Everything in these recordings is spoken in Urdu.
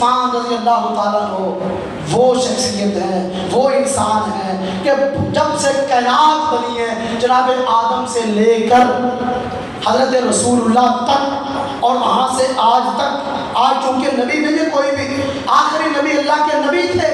عثمان رضی اللہ تعالیٰ عنہ وہ شخصیت ہے، وہ انسان ہے کہ جب سے کائنات بنی ہے جناب آدم سے لے کر حضرت رسول اللہ تک اور وہاں سے آج تک، آج چونکہ نبی نہیں کوئی بھی، آخری نبی اللہ کے نبی تھے،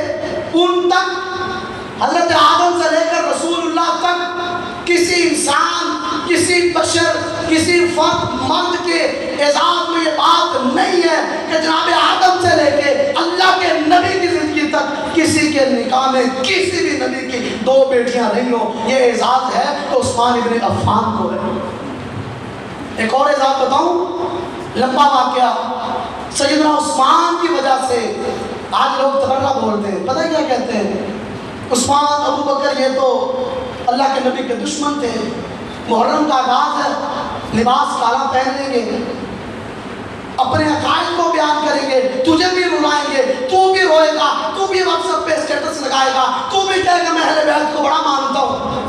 ان تک حضرت آدم سے لے کر رسول اللہ تک کسی انسان، کسی بشر، کسی فرد مرد کے اعزاز میں یہ بات نہیں ہے کہ جناب آدم سے لے کے اللہ کے نبی کی زندگی تک کسی کے نکاح میں کسی بھی نبی کی 2 بیٹیاں نہیں ہوں۔ یہ اعزاز ہے تو عثمان ابن عفان کو ہے۔ ایک اور اعزاز بتاؤں، لمبا واقعہ، سیدنا عثمان کی وجہ سے آج لوگ تبرہ بولتے ہیں، پتہ کیا کہتے ہیں؟ عثمان، ابو بکر یہ تو اللہ کے نبی کے دشمن تھے، محرم کا آغاز ہے، لباس کالا پہن لیں گے، اپنے عقائد کو بیان کریں گے، تجھے بھی رلائیں گے، تو بھی روئے گا، تو بھی واٹس ایپ پہ اسٹیٹس لگائے گا، تو بھی کہے گا میں اہل بیت کو بڑا مانتا ہوں۔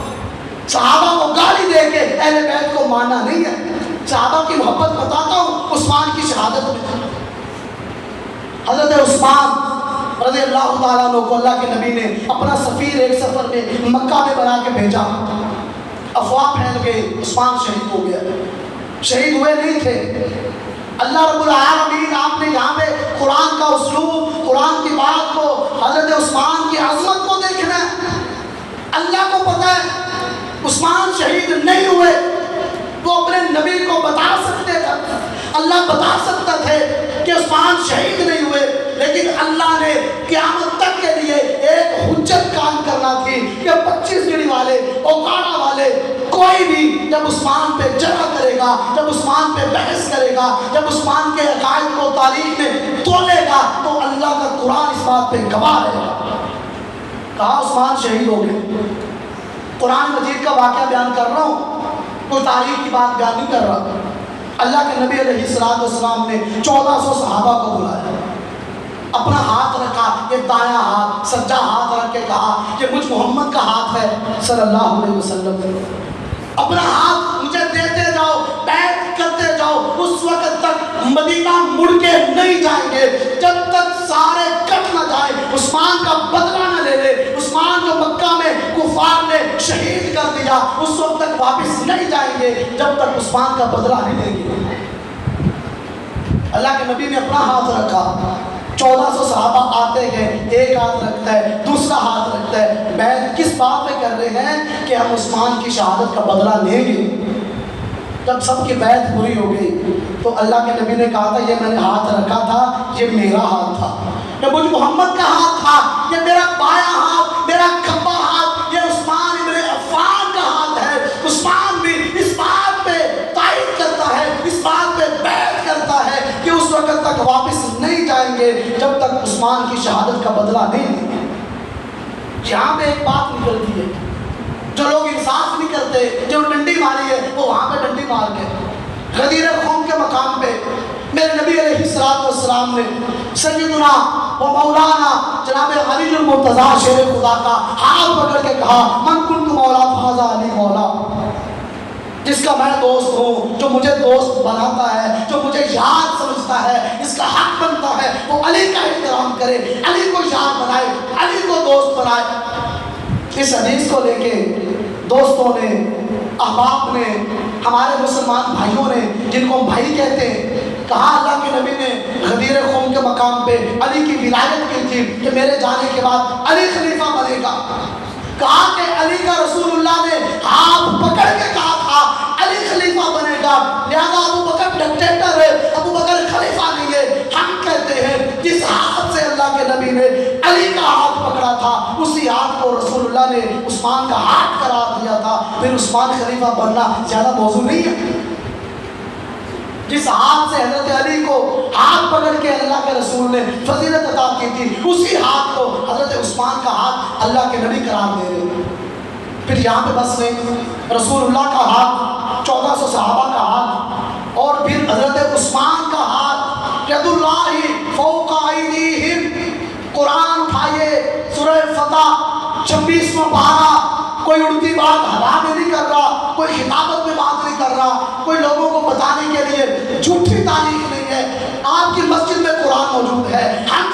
صحابہ کو گالی دے کے اہل بیت کو ماننا نہیں ہے۔ صحابہ کی محبت بتاتا ہوں عثمان کی شہادت میں۔ حضرت عثمان رضی اللہ تعالیٰ عنہ کو اللہ کے نبی نے اپنا سفیر ایک سفر میں مکہ میں بنا کے بھیجا، افواہ پھیل گئی، عثمان شہید ہو گیا۔ شہید ہوئے نہیں تھے، اللہ رب العالمین آپ نے یہاں پہ قرآن کا اسلوب، قرآن کی بات کو، حضرت عثمان کی عظمت کو دیکھنا ہے۔ اللہ کو پتہ ہے عثمان شہید نہیں ہوئے، وہ اپنے نبی کو بتا سکتے تھے، اللہ بتا سکتا تھے کہ عثمان شہید نہیں ہوئے، لیکن اللہ نے قیامت تک کے لیے ایک حجت قائم کرنا تھی کہ 25 گڑی والے، اوکاڑا والے، کوئی بھی جب عثمان پہ جرح کرے گا، جب عثمان پہ بحث کرے گا، جب عثمان کے عقائد کو تاریخ میں تولے گا تو اللہ کا قرآن اس بات پہ گواہ رہے گا۔ کہا عثمان شہید ہو گئے۔ قرآن مجید کا واقعہ بیان کر رہا ہوں، کوئی تاریخ کی بات بیان نہیں کر رہا۔ اللہ کے نبی علیہ السلام نے 1400 صحابہ کو بلایا، اپنا ہاتھ رکھا، یہ دایاں ہاتھ، سجا ہاتھ رکھ کے کہا کہ مجھ محمد کا ہاتھ ہے صلی اللہ علیہ وسلم، اپنا ہاتھ مجھے دیتے جاؤ، بیعت کرتے جاؤ، اس وقت تک مدینہ مڑ کے نہیں جائیں گے جب تک سارے کٹ نہ جائیں، عثمان کا بدلہ نہ لے لے۔ عثمان جو مکہ میں کفار نے شہید کر دیا اس وقت تک واپس نہیں جائیں گے جب تک عثمان کا بدلہ نہیں لیں گے۔ اللہ کے نبی نے اپنا ہاتھ رکھا، 1400 صحابہ آتے ہیں، ایک ہاتھ رکھتا ہے، دوسرا ہاتھ رکھتا ہے، بیعت کس بات پہ کر رہے ہیں کہ ہم عثمان کی شہادت کا بدلہ لیں گے۔ جب سب کی بیعت پوری ہو گئی تو اللہ کے نبی نے کہا تھا یہ میں نے ہاتھ رکھا تھا، یہ میرا ہاتھ تھا، یہ مجھ محمد کا ہاتھ تھا، یہ میرا بایاں ہاتھ، میرا کھبا ہاتھ، یہ عثمان ابن عفان کا ہاتھ ہے۔ عثمان بھی اس بات پہ تائید کرتا ہے، اس بات پہ بیعت کرتا ہے کہ اس وقت تک واپس نہیں جائیں گے جب تک عثمان کی شہادت کا بدلہ نہیں دیں گے۔ یہاں پہ ایک بات نکلتی ہے، جو لوگ انصاف نہیں کرتے، جو ڈنڈی ماری ہے وہ وہاں پہ ڈنڈی مار کے غدیر قوم کے مقام پہ میرے نبی علیہ السلام نے سیدنا و مولانا جناب علی المرتضیٰ شیر خدا کا ہاتھ پکڑ کے کہا من کنت مولا فہذا علی مولا، جس کا میں دوست ہوں، جو مجھے دوست بناتا ہے، جو مجھے یاد سمجھتا ہے، اس کا حق بنتا ہے وہ علی کا احترام کرے، علی کو یاد بنائے، علی کو دوست بنائے۔ اس حدیث کو لے کے دوستوں نے، احباب نے، ہمارے مسلمان بھائیوں نے جن کو ہم بھائی کہتے ہیں، کہا اللہ کے نبی نے غدیر قوم کے مقام پہ علی کی ولایت کی تھی کہ میرے جانے کے بعد علی خلیفہ بنے گا۔ کہا کہ علی کا رسول اللہ نے ہاتھ پکڑ کے کہا تھا علی خلیفہ بنے گا، لہذا ابو بکر ڈکٹیٹر ہے، ابو بکر خلیفہ نہیں ہے۔ ہم کہتے ہیں جس ہاتھ سے اللہ کے نبی نے علی کا ہاتھ پکڑا تھا اسی ہاتھ کو رسول اللہ نے عثمان کا ہاتھ قرار دیا تھا، پھر عثمان خلیفہ بننا زیادہ موضوع نہیں ہے۔ جس ہاتھ سے حضرت علی کو ہاتھ پکڑ کے اللہ کے رسول نے فضیلت عطا کی تھی اسی ہاتھ کو حضرت عثمان کا ہاتھ اللہ کے نبی قرار دے رہے ہیں۔ پھر یہاں پہ بس نہیں، رسول اللہ کا ہاتھ، 1400 صحابہ کا ہاتھ، اور پھر حضرت عثمان کا ہاتھ، ید اللہ فوق ایدیہم، قرآن اٹھائیے، سورہ فتح 26واں پارہ۔ کوئی اڑتی بات ہوا میں نہیں کر رہا، کوئی خطابت میں بات نہیں کر رہا، کوئی لوگوں کو بتانے کے لیے جھوٹی تاریخ نہیں ہے۔ آپ کی مسجد میں قرآن موجود ہے، ہم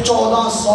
1400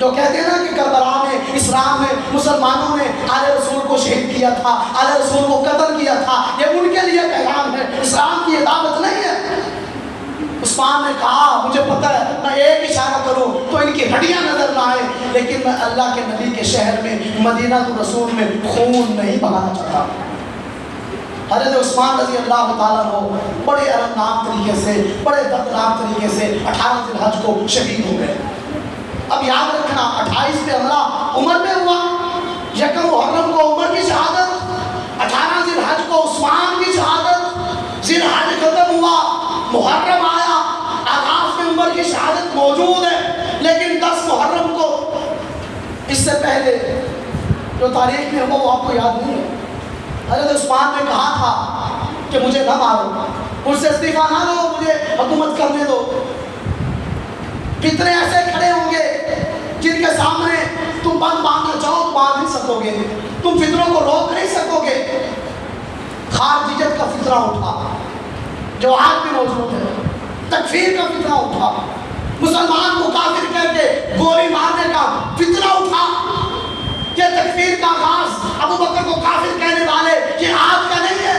جو کہتے ہیں نا کہ کربلا میں اسلام میں مسلمانوں نے آل رسول کو شہید کیا تھا، آل رسول کو قتل کیا تھا، یہ ان کے لیے پیغام ہے، اسلام کی یہ دعوت نہیں ہے۔ عثمان نے کہا مجھے پتہ ہے میں ایک اشارہ کروں تو ان کی ہڈیاں نظر نہ آئے، لیکن میں اللہ کے نبی کے شہر میں مدینہ رسول میں خون نہیں بہانا چاہتا۔ حضرت عثمان رضی اللہ تعالیٰ عنہ بڑے ارمناک طریقے سے، بڑے دردناک طریقے سے 18 ذی الحج کو شہید ہو گئے۔ اب یاد رکھنا 28 پہ حملہ عمر میں ہوا، یکم محرم کو عمر کی شہادت، 18 ذی الحج کو عثمان کی شہادت، ذی الحج ختم ہوا، محرم آیا، آغاز میں عمر کی شہادت موجود ہے، لیکن 10 محرم کو اس سے پہلے جو تاریخ میں ہوا وہ آپ کو یاد نہیں ہے۔ حضرت عثمان نے کہا تھا کہ مجھے نہ مارو، مجھ سے استعفیٰ نہ دو، مجھے حکومت کرنے دو۔ کتنے ایسے کھڑے ہوں گے جن کے سامنے تم بند باندھ جاؤ تو باندھ نہیں سکو گے، تم فتنوں کو روک نہیں سکو گے۔ خارجیت کا فتنہ اٹھا جو آج بھی موجود ہے، تکفیر کا فتنہ اٹھا، مسلمان کو کافر کہہ کے گولی مارنے کا فتنہ اٹھا۔ یہ تکفیر کا آغاز ابو بکر کو کافر کہنے والے یہ آج کا نہیں ہے،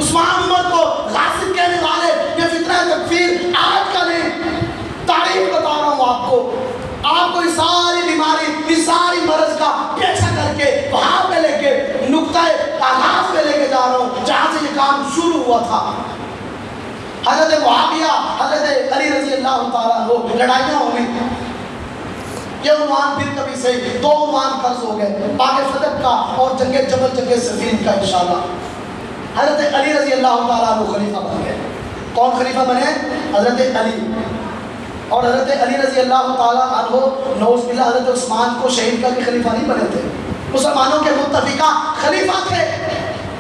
عثمان عمر کو غاصب کہنے والے یہ فتنہ تکفیر آج کا نہیں۔ تاریخ بتا رہا ہوں آپ کو یہ ساری بیماری، یہ ساری مرض کا پیچھا کر کے وہاں پہ لے کے نقطۂ آغاز پہ لے کے جا رہا ہوں جہاں سے یہ کام شروع ہوا تھا۔ حضرت معاویہ، حضرت علی رضی اللہ تعالیٰ عنہ لڑائیاں ہوئی، یہ عنوان پھر کبھی سے 2 عنوان قرض ہو گئے، باغ فتح کا اور جنگ جمل جنگ صفین کا انشاءاللہ۔ حضرت علی رضی اللہ تعالیٰ عنہ خلیفہ بن گئے۔ کون خلیفہ بنے؟ حضرت علی۔ اور حضرت علی رضی اللہ تعالیٰ عنہ نعوذ باللہ حضرت عثمان کو شہید کر کے خلیفہ نہیں بنے تھے، مسلمانوں کے متفقہ خلیفہ تھے۔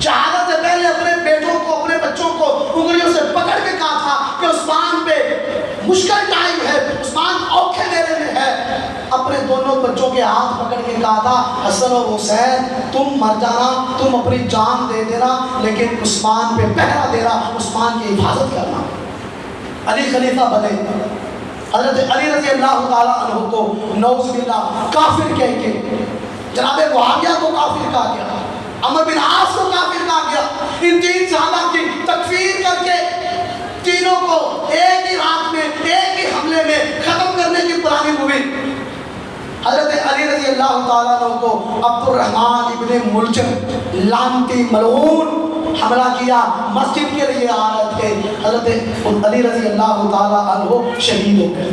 شہادت سے پہلے اپنے بیٹوں کو، اپنے بچوں کو انگلیوں سے پکڑ کے کہا تھا کہ عثمان پہ مشکل ٹائم ہے، عثمان اوکھے میرے میں ہے۔ اپنے دونوں بچوں کے ہاتھ پکڑ کے کہا تھا حسن اور حسین تم مر جانا، تم اپنی جان دے دینا، لیکن عثمان پہ پہرا دینا، عثمان کی حفاظت کرنا۔ علی خلیفہ بنے۔ حضرت علی رضی اللہ تعالیٰ عنہ کو نعوذ باللہ کافر کہہ کے جناب معاویہ کو کافر کہا گیا، عمر بن عاص کو کافر کہا گیا۔ ان 3 صحابہ کی تکفیر کر کے تینوں کو ایک ہی رات میں، ایک ہی حملے میں ختم کرنے کی پلاننگ ہوئی۔ حضرت علی رضی اللہ تعالیٰ عنہ کو عبد الرحمن ابن ملجم لعنتی ملعون حملہ کیا، مسجد کے لیے آ رہے تھے، حضرت علی رضی اللہ تعالیٰ عنہ شہید ہو گئے۔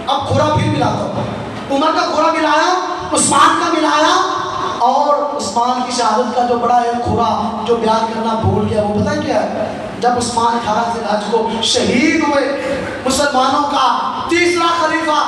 اب کھرا پھر ملاتا ہوں، عمر کا کھرا ملایا، عثمان کا ملایا، اور عثمان کی شہادت کا جو بڑا ایک کھرا جو بیان کرنا بھول گیا وہ پتہ کیا ہے؟ جب عثمان 18 ذی الحج کو شہید ہوئے، مسلمانوں کا تیسرا خلیفہ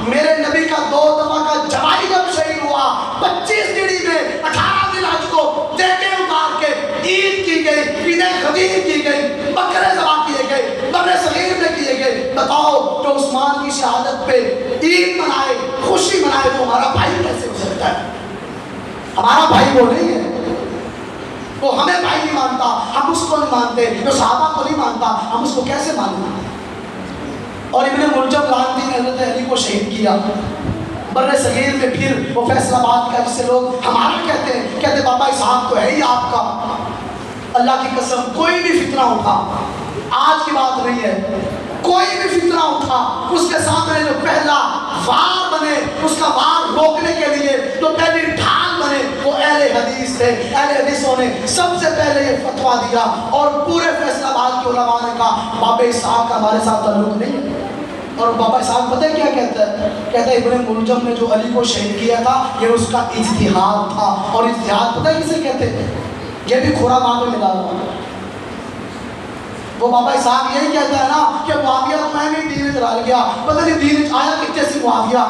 میرے نبی کا 2 دفعہ کا جوائی جب شہید ہوا، 25 دنی میں 18 ذی الحج کو دیکھے اتار کے عید کی گئی، عید خدیر کی گئی، بکرے ذبح کیے گئے، بکرے صغیر میں کیے گئے۔ بتاؤ جو عثمان کی شہادت پہ عید منائے، خوشی منائے، تو ہمارا بھائی کیسے ہو سکتا ہے؟ ہمارا بھائی وہ نہیں ہے، وہ ہمیں بھائی نہیں مانتا، ہم اس کو نہیں مانتے، جو صحابہ کو نہیں مانتا ہم اس کو کیسے مانیں؟ اور ابن ملجم لعنتی نے حضرت علی کو شہید کیا۔ بر صغیر میں پھر وہ فیصل آباد کا جسے لوگ ہمارا کہتے بابا اسحاق تو ہے ہی آپ کا، اللہ کی قسم کوئی بھی فتنہ اٹھا، آج کی بات نہیں ہے، کوئی بھی فتنہ اٹھا، اس کے سامنے جو پہلا وار بنے، اس کا وار روکنے کے لیے جو پہلی ڈھال بنے وہ اہل حدیث تھے۔ اہل حدیثوں نے سب سے پہلے یہ فتویٰ دیا، اور پورے فیصل آباد کے علماء نے کہا بابا اسحاق کا ہمارے ساتھ تعلق نہیں ہے۔ اور بابا اسحاق پتہ ہے کیا کہتا ہے؟ کہتا ہے ابن ملجم نے جو علی کو شہید کیا تھا یہ اس کا اجتہاد تھا، اور اجتہاد پتہ ہے کسے کہتے ہیں؟ یہ بھی کھورا وہاں پہ ملا ہوا۔ وہ بابا اسحاق یہی کہتا ہے نا کہ معاویہ کو میں بھی دین چلا گیا، پتہ نہیں دین آیا کتنے سے معاویہ،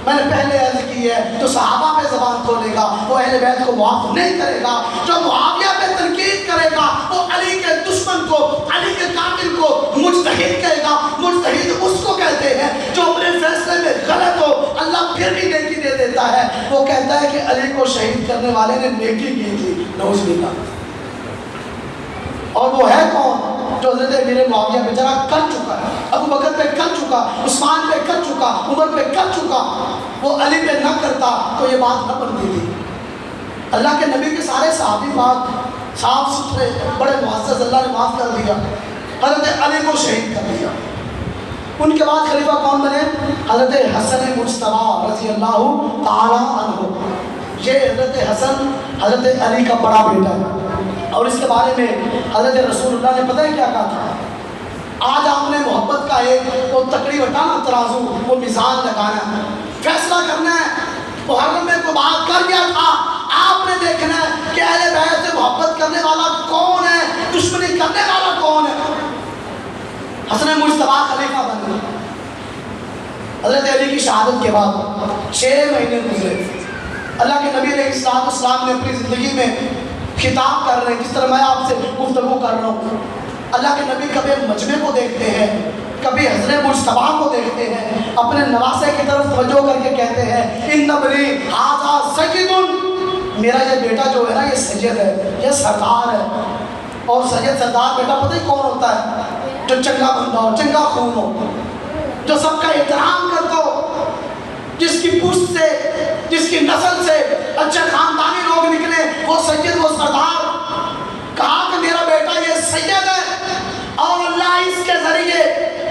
میں نے پہلے عرض کی ہے جو صحابہ پہ زبان کھولے گا وہ اہل بیت کو معاف نہیں کرے گا، جو معاویہ پہ تنقید کرے گا وہ علی کے دشمن کو، علی کے قاتل کو مجتہد کہے گا۔ مجتہد اس کو کہتے ہیں جو اپنے فیصلے میں غلط ہو اللہ پھر بھی نیکی دے دیتا ہے۔ وہ کہتا ہے کہ علی کو شہید کرنے والے نے نیکی کی تھی، نعوذ باللہ۔ اور وہ ہے کون جو حضرت امیر معاویہ پہ جرا کر چکا ہے، ابو بکر پہ کر چکا، عثمان پہ کر چکا، عمر پہ کر چکا، وہ علی پہ نہ کرتا تو یہ بات نہ بنتی تھی۔ اللہ کے نبی کے سارے صحابی بات صاف ستھرے بڑے معزز، اللہ نے معاف کر دیا، حضرت علی کو شہید کر دیا۔ ان کے بعد خلیفہ کون بنے؟ حضرت حسن مجتبیٰ رضی اللہ تعالی عنہ۔ یہ حضرت حسن حضرت علی کا بڑا بیٹا ہے، اور اس کے بارے میں حضرت رسول اللہ نے پتہ ہے کیا کہا تھا؟ آج آپ نے محبت کا ایک وہ تکڑی ہٹانا، ترازو، وہ میزان لگانا ہے، فیصلہ کرنا ہے۔ محرم میں کوئی بات کر گیا تھا، آپ نے دیکھنا ہے کہ اہل بیت سے محبت کرنے والا کون ہے، دشمنی کرنے والا کون ہے۔ حسن مجتبیٰ خلیفہ بن گئے۔ حضرت علی کی شہادت کے بعد 6 مہینے گزرے، اللہ کے نبی علیہ السلام نے اپنی زندگی میں خطاب کر رہے ہیں، جس طرح میں آپ سے گفتگو کر رہا ہوں۔ اللہ کے نبی کبھی مجمع کو دیکھتے ہیں، کبھی حسن مجتبیٰ کو دیکھتے ہیں، اپنے نواسے کی طرف توجہ کر کے کہتے ہیں ان ابنی ھذا سید، میرا یہ بیٹا جو ہے نا یہ سید ہے، یہ سردار ہے۔ اور سید سردار بیٹا پتہ ہی کون ہوتا ہے؟ جو چنگا بندہ ہو، چنگا خون ہو، جو سب کا احترام کرتا ہو، جس کی پشت سے، جس کی نسل سے اچھے خاندانی لوگ نکلے، وہ سید، وہ سردار۔ کہا کہ میرا بیٹا یہ سید ہے، اور اللہ اس کے ذریعے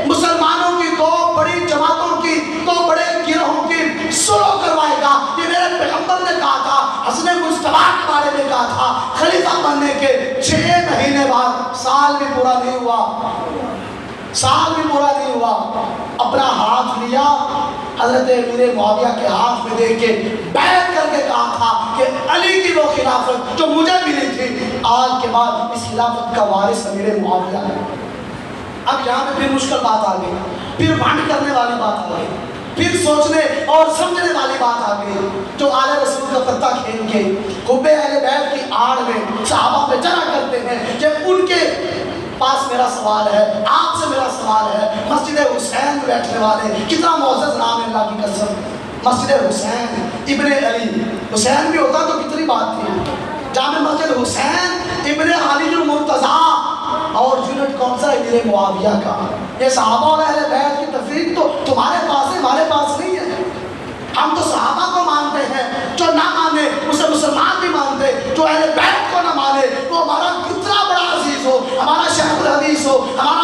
مسلمانوں کی 2 بڑی جماعتوں کی، 2 بڑے گروہوں کی سلو کروائے گا۔ یہ میرے پیغمبر نے کہا تھا، حسن مجتبیٰ کے بارے میں کہا تھا۔ خلیفہ بننے کے 6 مہینے بعد، سال بھی پورا نہیں ہوا، سال بھی پورا نہیں ہوا، اپنا ہاتھ لیا، حضرت امیر معاویہ کے ہاتھ میں دے کے بیعت کر کے کہا تھا کہ علی کی وہ خلافت جو مجھے ملی تھی، آج کے بعد اس خلافت کا وارث امیر معاویہ ہے۔ اب یہاں پہ پھر مشکل بات آ گئی، پھر بانٹ کرنے والی بات آ گئی، پھر سوچنے اور سمجھنے والی بات آ گئی، جو آل رسول کا پتہ کھیل کے حب اہل بیت کی آڑ میں صحابہ پہ جرا کرتے ہیں کہ ان کے پاس میرا سوال ہے، آپ سے میرا سوال ہے۔ مسجد حسین میں بیٹھنے والے، کتنا معزز نام ہے اللہ کی قسم، مسجد حسین ابن علی، حسین بھی ہوتا تو کتنی بات تھی۔ جامع مسجد حسین ابن علی المرتضیٰ، اور یونٹ کون سا؟ امیر معاویہ کا۔ یہ صحابہ اور اہل بیت کی تفریق تو تمہارے پاس ہے، ہمارے پاس نہیں ہے۔ ہم تو صحابہ کو مانتے ہیں، جو نہ مانے اسے مسلمان بھی مانتے، جو اہل بیت کو نہ مانے وہ ہمارا کتنا بڑا عزیز ہو، ہمارا شیخ الحدیث ہو، ہمارا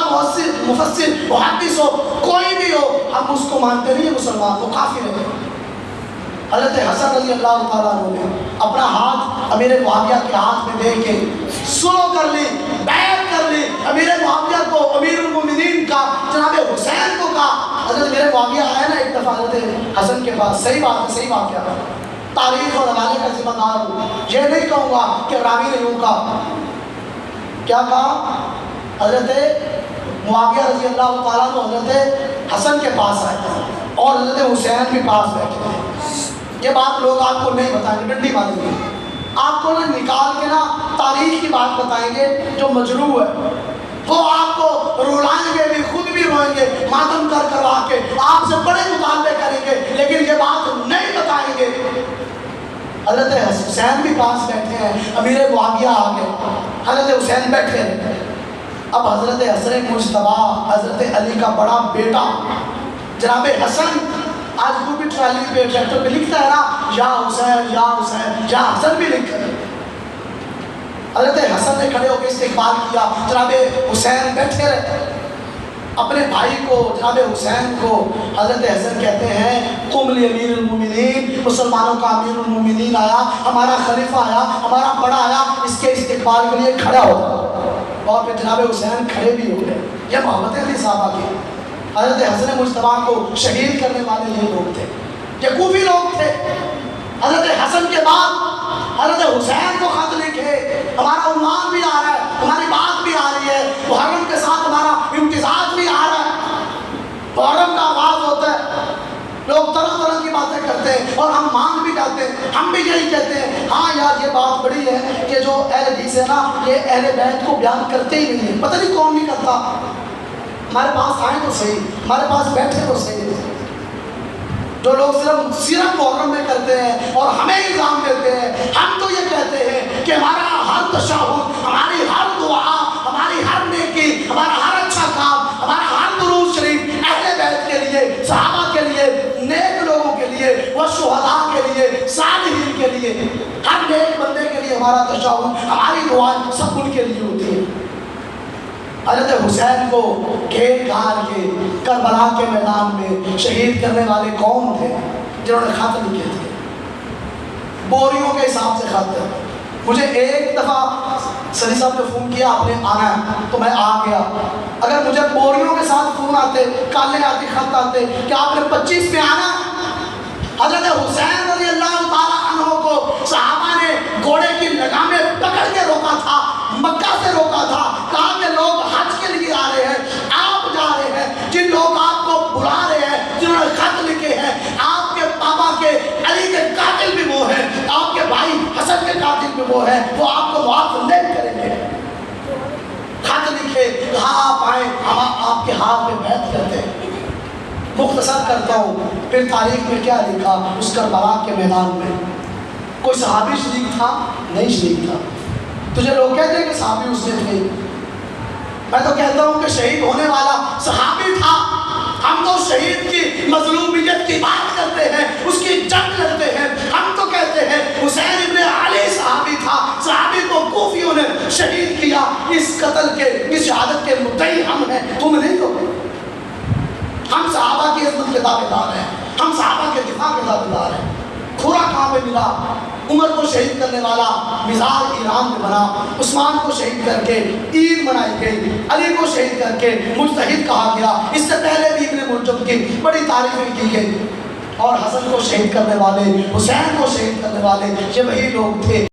مفسر محدث ہو، کوئی بھی ہو، ہم اس کو مانتے نہیں ہیں مسلمان، وہ کافر ہے۔ حضرت حسن رضی اللہ تعالیٰ عنہ نے اپنا ہاتھ امیر معاویہ کے ہاتھ میں دے کے سلو کر لی، بیعت کر لی۔ امیر معاویہ کو، امیر المومنین کا جناب حسین کو کہا، حضرت امیر معاویہ آئے نا ایک دفعہ حضرت حسن کے پاس، صحیح بات ہے، صحیح بات کیا، تاریخ اور حوالے کا ذمہ دار ہوں، یہ نہیں کہوں گا کہ راوی نے یوں کہا۔ کیا کہا؟ حضرت معاویہ رضی اللہ تعالیٰ عنہ حضرت حسن کے پاس آئے اور حضرت حسین بھی پاس بیٹھے تھے۔ یہ بات لوگ آپ کو نہیں بتائیں گے، ڈنڈی ماریں گے، آپ کو نکال کے نا تاریخ کی بات بتائیں گے جو مجروح ہے، وہ آپ کو رولائیں گے بھی، خود بھی روئیں گے، ماتم کر کروا کے آپ سے بڑے مطالبے کریں گے، لیکن یہ بات نہیں بتائیں گے۔ حضرت حسین بھی پاس بیٹھے ہیں، امیر معاویہ آ گئے، حضرت حسین بیٹھے ہیں۔ اب حضرت حسن مجتبیٰ، حضرت علی کا بڑا بیٹا جناب حسن، آج وہ بھی ٹرالی پہ ٹریکٹر پہ لکھتا ہے نا یا حسین یا حسین، یا حسن بھی لکھ کر، حضرت حسن نے کھڑے ہو کے استقبال کیا، جناب حسین بیٹھے رہے، اپنے بھائی کو جناب حسین کو حضرت حسن کہتے ہیں قم لامیر المومنین، مسلمانوں کا امیر المومنین آیا، ہمارا خلیفہ آیا، ہمارا بڑا آیا، اس کے استقبال کے لیے کھڑا ہو۔ اور پھر جناب حسین کھڑے بھی ہو گئے۔ یہ محبتیں تھی صحابہ کی۔ حضرت حسن مجتبیٰ کو شہید کرنے والے یہ لوگ تھے، یہ کوفی لوگ تھے۔ حضرت حسن کے بعد حضرت حسین کو خط لکھے، ہمارا عنوان بھی آ رہا ہے، ہماری بات بھی آ رہی ہے، محرم کے ساتھ ہمارا امتزاج بھی آ رہا ہے، محرم کا آغاز ہوتا ہے، لوگ طرح طرح کی باتیں کرتے ہیں اور ہم مان بھی جاتے ہیں، ہم بھی یہی کہتے ہیں ہاں یار یہ بات بڑی ہے کہ جو اہل حدیث ہے نا یہ اہل بیت کو بیان کرتے ہی نہیں ہیں، پتہ نہیں کون نہیں کرتا۔ ہمارے پاس آئیں تو صحیح، ہمارے پاس بیٹھے تو صحیح۔ جو لوگ صرف محرم میں کرتے ہیں اور ہمیں الزام دیتے ہیں، ہم تو یہ کہتے ہیں کہ ہمارا ہر تشہد، ہماری ہر دعا، ہمارا تشاؤن، ہماری دعائیں سب ان کے لیے ہوتی ہیں۔ حضرت حسین کو گھیر گھار کے کربلا کے میدان میں شہید کرنے والے کون تھے؟ جنہوں نے خط لکھے تھے، بوریوں کے حساب سے خط۔ مجھے ایک دفعہ سری صاحب نے فون کیا آپ نے آنا ہے تو میں آ گیا۔ اگر مجھے بوریوں کے ساتھ فون آتے، کالے آتے، خط آتے کہ آپ نے 25 میں آنا، حضرت حسین رضی اللہ تعالیٰ عنہ کو صحابہ نے گھوڑے کی لگامیں پکڑ کے روکا تھا، مکہ سے روکا تھا، کہا کہ لوگ حج کے لیے آ رہے ہیں، آپ جا رہے ہیں، جن لوگ آپ کو بلا رہے ہیں، جنہوں نے خط لکھے ہیں، آپ کے پاپا کے علی کے قاتل بھی وہ ہیں، آپ کے بھائی حسن کے قاتل بھی وہ ہیں، وہ آپ کو معاف نہیں کریں گے۔ خط لکھے، کہاں آپ آئیں، ہم آپ کے ہاتھ میں بیعت کرتے ہیں۔ مختصر کرتا ہوں، پھر تاریخ میں کیا لکھا اس کربلا کے میدان میں؟ کوئی صحابی شریک تھا؟ نہیں شریک تھا۔ تجھے لوگ کہتے ہیں کہ صحابی اس دن تھے، میں تو کہتا ہوں کہ شہید ہونے والا صحابی تھا۔ ہم تو شہید کی مظلومیت کی بات کرتے ہیں، اس کی جنگ لڑتے ہیں، ہم تو کہتے ہیں حسین ابن علی صحابی تھا، صحابی کو کوفیوں نے شہید کیا، اس قتل کے، اس شہادت کے مدعی ہم ہیں، تم نہیں تو۔ ہم صحابہ کی عظمت کے دعوے دار ہیں، ہم صحابہ کے دفاع کے دعوے دار ہیں۔ کھورا کہاں پہ ملا؟ عمر کو شہید کرنے والا مزار ایران میں بنا، عثمان کو شہید کر کے عید منائی گئی، علی کو شہید کر کے مجتہد کہا گیا، اس سے پہلے بھی ابن ملجم کی بڑی تعریفیں کی گئی، اور حسن کو شہید کرنے والے، حسین کو شہید کرنے والے یہ وہی لوگ تھے